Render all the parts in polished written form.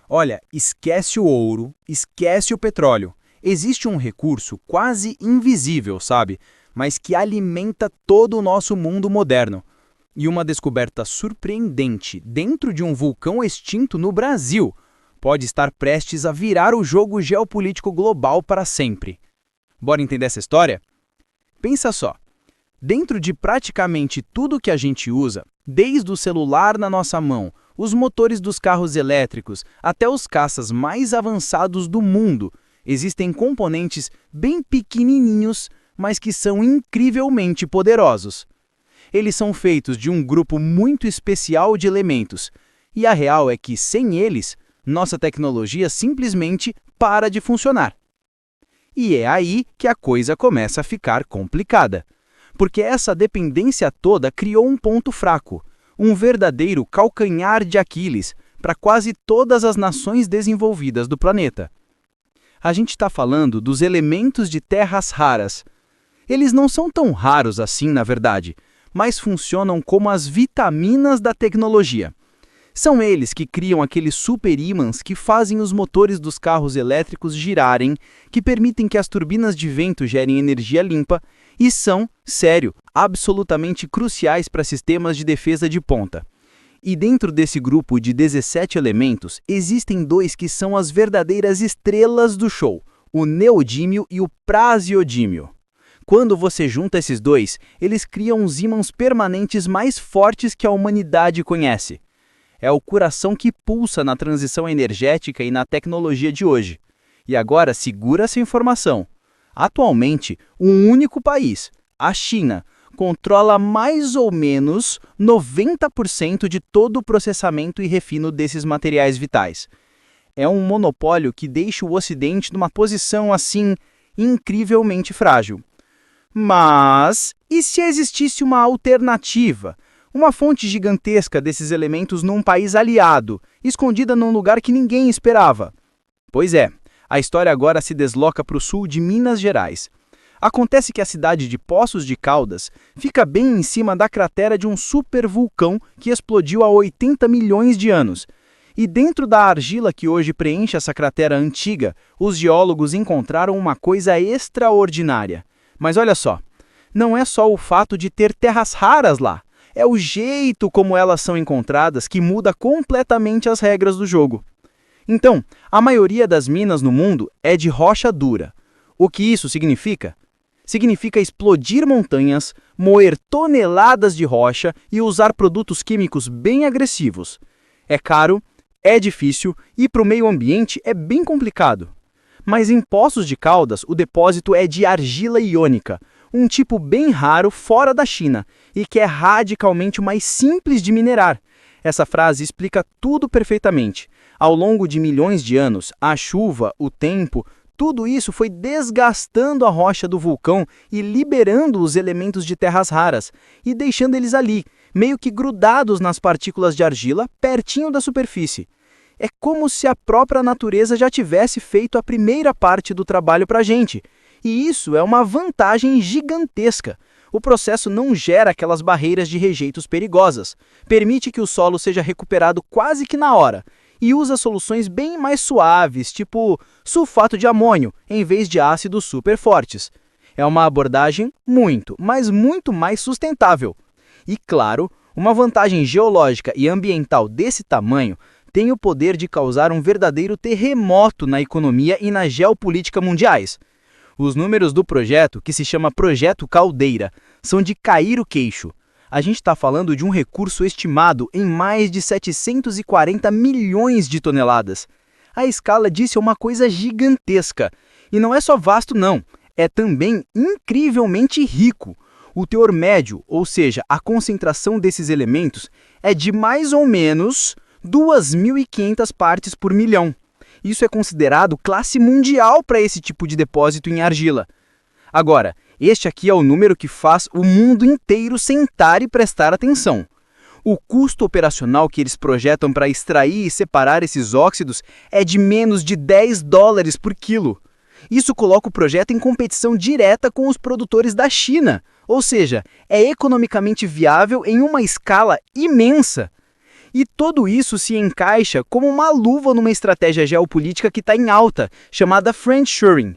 Olha, esquece o ouro, esquece o petróleo. Existe um recurso quase invisível, sabe? Mas que alimenta todo o nosso mundo moderno. E uma descoberta surpreendente dentro de um vulcão extinto no Brasil pode estar prestes a virar o jogo geopolítico global para sempre. Bora entender essa história? Pensa só. Dentro de praticamente tudo que a gente usa, desde o celular na nossa mão, os motores dos carros elétricos, até os caças mais avançados do mundo, existem componentes bem pequenininhos, mas que são incrivelmente poderosos. Eles são feitos de um grupo muito especial de elementos, e a real é que, sem eles, nossa tecnologia simplesmente para de funcionar. E é aí que a coisa começa a ficar complicada. Porque essa dependência toda criou um ponto fraco, um verdadeiro calcanhar de Aquiles para quase todas as nações desenvolvidas do planeta. A gente está falando dos elementos de terras raras. Eles não são tão raros assim, na verdade, mas funcionam como as vitaminas da tecnologia. São eles que criam aqueles superímãs que fazem os motores dos carros elétricos girarem, que permitem que as turbinas de vento gerem energia limpa e são, sério, absolutamente cruciais para sistemas de defesa de ponta. E dentro desse grupo de 17 elementos, existem dois que são as verdadeiras estrelas do show, o neodímio e o praseodímio. Quando você junta esses dois, eles criam os ímãs permanentes mais fortes que a humanidade conhece. É o coração que pulsa na transição energética e na tecnologia de hoje. E agora segura essa informação. Atualmente, um único país, a China, controla mais ou menos 90% de todo o processamento e refino desses materiais vitais. É um monopólio que deixa o Ocidente numa posição, assim, incrivelmente frágil. Mas, e se existisse uma alternativa? Uma fonte gigantesca desses elementos num país aliado, escondida num lugar que ninguém esperava. Pois é, a história agora se desloca para o sul de Minas Gerais. Acontece que a cidade de Poços de Caldas fica bem em cima da cratera de um supervulcão que explodiu há 80 milhões de anos. E dentro da argila que hoje preenche essa cratera antiga, os geólogos encontraram uma coisa extraordinária. Mas olha só, não é só o fato de ter terras raras lá. É o jeito como elas são encontradas que muda completamente as regras do jogo. Então, a maioria das minas no mundo é de rocha dura. O que isso significa? Significa explodir montanhas, moer toneladas de rocha e usar produtos químicos bem agressivos. É caro, é difícil e para o meio ambiente é bem complicado. Mas em Poços de Caldas, o depósito é de argila iônica, um tipo bem raro fora da China e que é radicalmente mais simples de minerar. Essa frase explica tudo perfeitamente. Ao longo de milhões de anos, a chuva, o tempo, tudo isso foi desgastando a rocha do vulcão e liberando os elementos de terras raras e deixando eles ali, meio que grudados nas partículas de argila, pertinho da superfície. É como se a própria natureza já tivesse feito a primeira parte do trabalho para a gente. E isso é uma vantagem gigantesca. O processo não gera aquelas barreiras de rejeitos perigosas, permite que o solo seja recuperado quase que na hora, e usa soluções bem mais suaves, tipo sulfato de amônio, em vez de ácidos super fortes. É uma abordagem muito, mas muito mais sustentável. E claro, uma vantagem geológica e ambiental desse tamanho tem o poder de causar um verdadeiro terremoto na economia e na geopolítica mundiais. Os números do projeto, que se chama Projeto Caldeira, são de cair o queixo. A gente está falando de um recurso estimado em mais de 740 milhões de toneladas. A escala disso é uma coisa gigantesca. E não é só vasto, não. É também incrivelmente rico. O teor médio, ou seja, a concentração desses elementos, é de mais ou menos 2.500 partes por milhão. Isso é considerado classe mundial para esse tipo de depósito em argila. Agora, este aqui é o número que faz o mundo inteiro sentar e prestar atenção. O custo operacional que eles projetam para extrair e separar esses óxidos é de menos de $10 por quilo. Isso coloca o projeto em competição direta com os produtores da China, ou seja, é economicamente viável em uma escala imensa. E tudo isso se encaixa como uma luva numa estratégia geopolítica que está em alta, chamada friendshoring.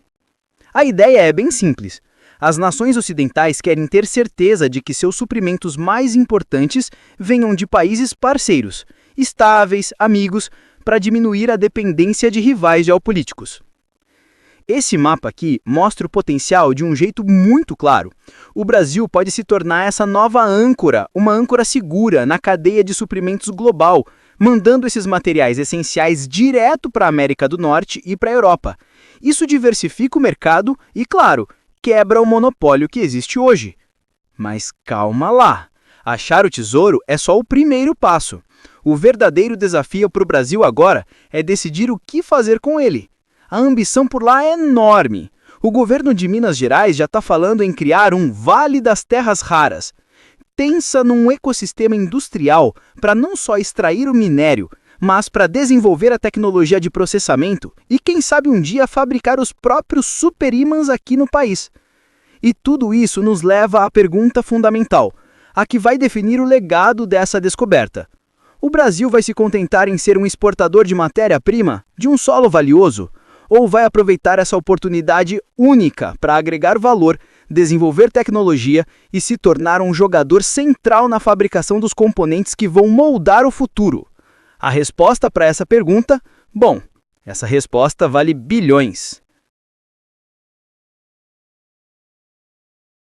A ideia é bem simples. As nações ocidentais querem ter certeza de que seus suprimentos mais importantes venham de países parceiros, estáveis, amigos, para diminuir a dependência de rivais geopolíticos. Esse mapa aqui mostra o potencial de um jeito muito claro. O Brasil pode se tornar essa nova âncora, uma âncora segura na cadeia de suprimentos global, mandando esses materiais essenciais direto para a América do Norte e para a Europa. Isso diversifica o mercado e, claro, quebra o monopólio que existe hoje. Mas calma lá! Achar o tesouro é só o primeiro passo. O verdadeiro desafio para o Brasil agora é decidir o que fazer com ele. A ambição por lá é enorme. O governo de Minas Gerais já está falando em criar um Vale das Terras Raras. Pensa num ecossistema industrial para não só extrair o minério, mas para desenvolver a tecnologia de processamento e, quem sabe, um dia fabricar os próprios superímãs aqui no país. E tudo isso nos leva à pergunta fundamental, a que vai definir o legado dessa descoberta. O Brasil vai se contentar em ser um exportador de matéria-prima, de um solo valioso, ou vai aproveitar essa oportunidade única para agregar valor, desenvolver tecnologia e se tornar um jogador central na fabricação dos componentes que vão moldar o futuro? A resposta para essa pergunta, bom, essa resposta vale bilhões.